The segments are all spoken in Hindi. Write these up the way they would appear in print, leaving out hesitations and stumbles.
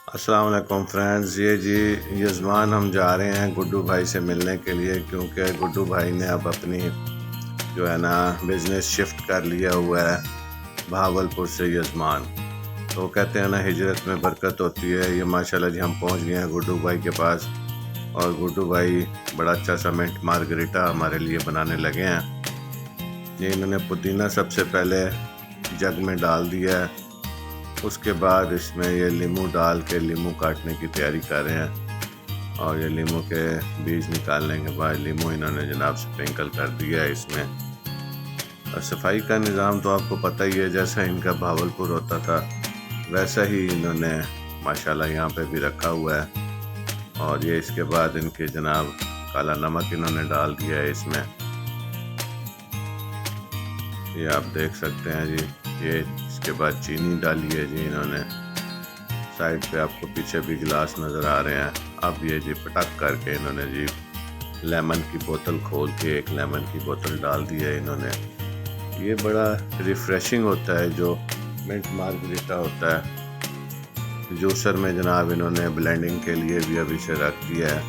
अस्सलाम वालेकुम फ्रेंड्स। ये जी यज़मान हम जा रहे हैं गुड्डू भाई से मिलने के लिए, क्योंकि गुड्डू भाई ने अब अपनी जो है ना बिज़नेस शिफ्ट कर लिया हुआ है भावलपुर से यज़मान। तो कहते हैं ना हिजरत में बरकत होती है। ये माशाल्लाह जी हम पहुंच गए हैं गुड्डू भाई के पास, और गुड्डू भाई बड़ा अच्छा सा मिंट मार्गरीटा हमारे लिए बनाने लगे हैं। ये इन्होंने पुदीना सबसे पहले जग में डाल दिया है, उसके बाद इसमें ये लीमू डाल के लीमू काटने की तैयारी कर रहे हैं। और ये लीमू के बीज निकालने के बाद लीमू इन्होंने जनाब स्प्रिंकल कर दिया है इसमें। और सफाई का निज़ाम तो आपको पता ही है, जैसा इनका भावलपुर होता था वैसा ही इन्होंने माशाल्लाह यहाँ पे भी रखा हुआ है। और ये इसके बाद इनके जनाब काला नमक इन्होंने डाल दिया है इसमें, ये आप देख सकते हैं जी। ये इसके बाद चीनी डाली है जी इन्होंने। साइड पे आपको पीछे भी गिलास नज़र आ रहे हैं। अब ये जी पटक करके इन्होंने जी लेमन की बोतल खोल के एक लेमन की बोतल डाल दी है इन्होंने। ये बड़ा रिफ़्रेशिंग होता है जो मिंट मार्गरीटा होता है। जूसर में जनाब इन्होंने ब्लेंडिंग के लिए भी अब इसे रख दिया है।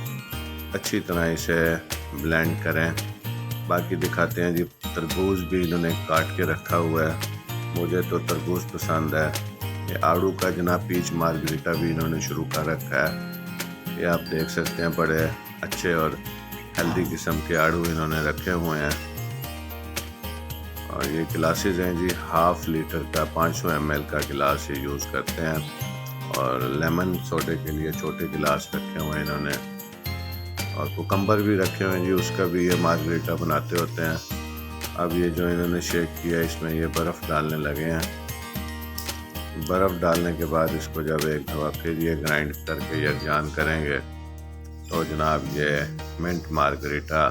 अच्छी तरह इसे ब्लेंड करें। बाकी दिखाते हैं जी, तरबूज भी इन्होंने काट के रखा हुआ है। मुझे तो तरबूज पसंद है। ये आड़ू का जनाब पीच मार्गरीटा भी इन्होंने शुरू कर रखा है। ये आप देख सकते हैं, बड़े अच्छे और हेल्दी किस्म के आड़ू इन्होंने रखे हुए हैं। और ये गिलासेस हैं जी, हाफ लीटर का 500 ml का गिलास ये यूज़ करते हैं। और लेमन सोडे के लिए छोटे गिलास रखे हुए हैं इन्होंने। और कुकम्बर भी रखे हुए हैं जी, उसका भी ये मार्गरीटा बनाते होते हैं। अब ये जो इन्होंने शेक किया इसमें ये बर्फ़ डालने लगे हैं। बर्फ़ डालने के बाद इसको जब एक दफ़ा फिर ये ग्राइंड करके यकजान करेंगे तो जनाब ये मिंट मार्गरीटा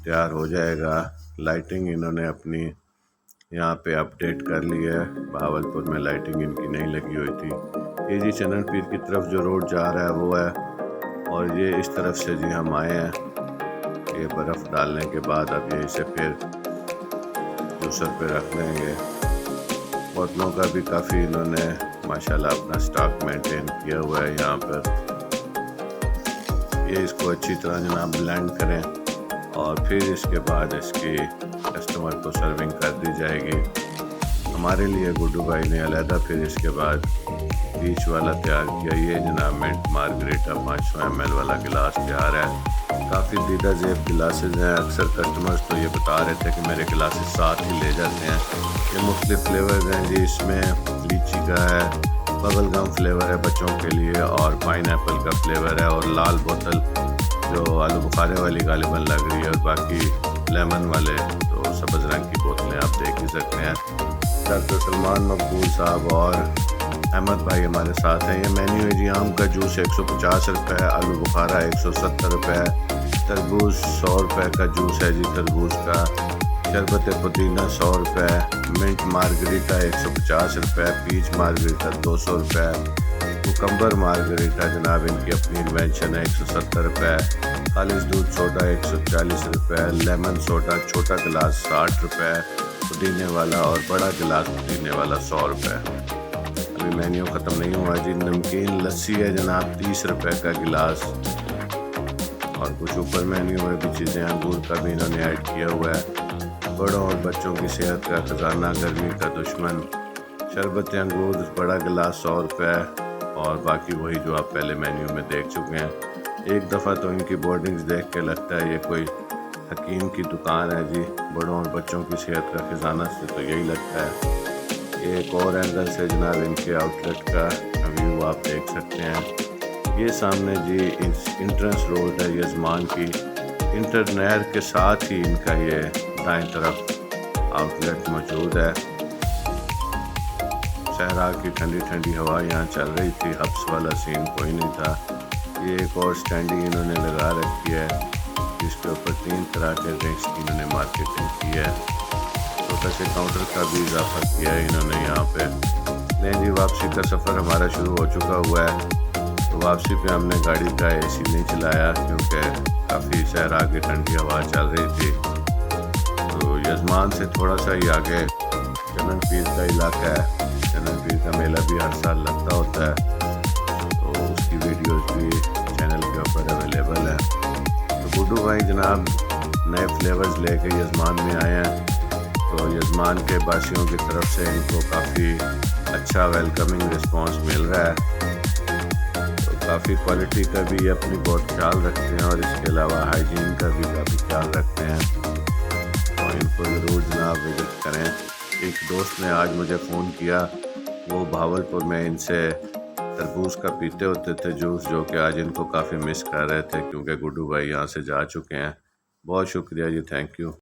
तैयार हो जाएगा। लाइटिंग इन्होंने अपनी यहाँ पे अपडेट कर ली है। भावलपुर में लाइटिंग इनकी नहीं लगी हुई थी। ये जी चनन पीर की तरफ जो रोड जा रहा है वो है, और ये इस तरफ से जी हम आए हैं। ये बर्फ़ डालने के बाद अब ये इसे फिर जूसर पे रख लेंगे। बोतलों का भी काफ़ी इन्होंने माशाल्लाह अपना स्टॉक मेंटेन किया हुआ है यहाँ पर। ये इसको अच्छी तरह जनाब ब्लेंड करें और फिर इसके बाद इसकी कस्टमर को सर्विंग कर दी जाएगी। हमारे लिए गुड्डू भाई ने अलहदा फिर इसके बाद बीच वाला तैयार किया। ये जनाब मिंट मार्गरीटा 500 ml वाला गिलास तैयार है। काफ़ी दीदा जेब गिलासेस हैं। अक्सर कस्टमर्स तो ये बता रहे थे कि मेरे गिलासेस साथ ही ले जाते हैं। ये मुख्तलिफ फ्लेवर्स हैं जी, इसमें लीची का है, बबल गम फ्लेवर है बच्चों के लिए, और पाइनएप्पल का फ्लेवर है, और लाल बोतल जो आलू बुखारे वाली गालिबन लग रही है, और बाकी लेमन वाले तो सब्ज़ रंग की बोतलें आप देख ही सकते हैं। डॉक्टर सलमान मकबूल साहब और अहमद भाई हमारे साथ हैं। ये मेन्यू है जी, आम का जूस 150 रुपये, आलू बुखारा 170 रुपये, तरबूज 100 रुपये का जूस है जी तरबूज का, शरबत पुदीना 100 रुपये, मिंट मार्गरीटा 150 रुपये, पीच मार्गरीटा 200 रुपये, कुकम्बर मार्गरीटा जनाब इनकी अपनी इन्वेंशन है 170 रुपये, खालिश दूध सोडा 140 रुपये, लेमन सोडा छोटा गिलास 60 रुपये, पुदीने वाला और बड़ा गिलास पुदीने वाला 100 रुपये। अभी मेन्यू ख़त्म नहीं हुआ जी। नमकीन लस्सी है जनाब 30 रुपये का गिलास, और कुछ ऊपर मेन्यू में भी चीज़ें, अंगूर का भी इन्होंने ऐड किया हुआ है। बड़ों और बच्चों की सेहत का खजाना, गर्मी का दुश्मन, शरबत अंगूर बड़ा गिलास 100 रुपये, और बाकी वही जो आप पहले मेन्यू में देख चुके हैं। एक दफ़ा तो इनकी बोर्डिंग्स देख के लगता है ये कोई हकीम की दुकान है जी। बड़ों और बच्चों की सेहत का खजाना से तो यही लगता है। एक और एंगल से जनाब इनके आउटलेट का व्यू आप देख सकते हैं। ये सामने जी इंट्रेंस रोड है यज़मान की, इंटरनेर के साथ ही इनका ये दाएं तरफ आउटलेट मौजूद है। सहरा की ठंडी ठंडी हवा यहाँ चल रही थी, हब्स वाला सीन कोई नहीं था। ये एक और स्टैंडिंग इन्होंने लगा रखी है जिसके ऊपर 3 तरह के ड्रिंक्स की इन्होंने मार्केटिंग की है। छोटा से काउंटर का भी इजाफा किया है इन्होंने यहाँ पे। नहीं जी, वापसी का सफ़र हमारा शुरू हो चुका हुआ है। तो वापसी पे हमने गाड़ी का एसी नहीं चलाया क्योंकि काफ़ी सहरा की ठंडी हवा चल रही थी। तो यज़मान से थोड़ा सा ही आगे चनन पीर का इलाका है। चनन पीर का मेला भी हर साल लगता होता है। तो भाई जनाब नए फ्लेवर्स लेके यजमान में आए हैं, तो यजमान के बाशियों की तरफ से इनको काफ़ी अच्छा वेलकमिंग रिस्पांस मिल रहा है। तो काफ़ी क्वालिटी का भी ये अपनी बहुत ख्याल रखते हैं और इसके अलावा हाइजीन का भी काफ़ी ख्याल रखते हैं। तो इनको ज़रूर जनाब विज़िट करें। एक दोस्त ने आज मुझे फ़ोन किया, वो भावलपुर में इनसे तरबूज का पीते होते थे जूस, जो कि आज इनको काफ़ी मिस कर रहे थे क्योंकि गुड्डू भाई यहाँ से जा चुके हैं। बहुत शुक्रिया जी, थैंक यू।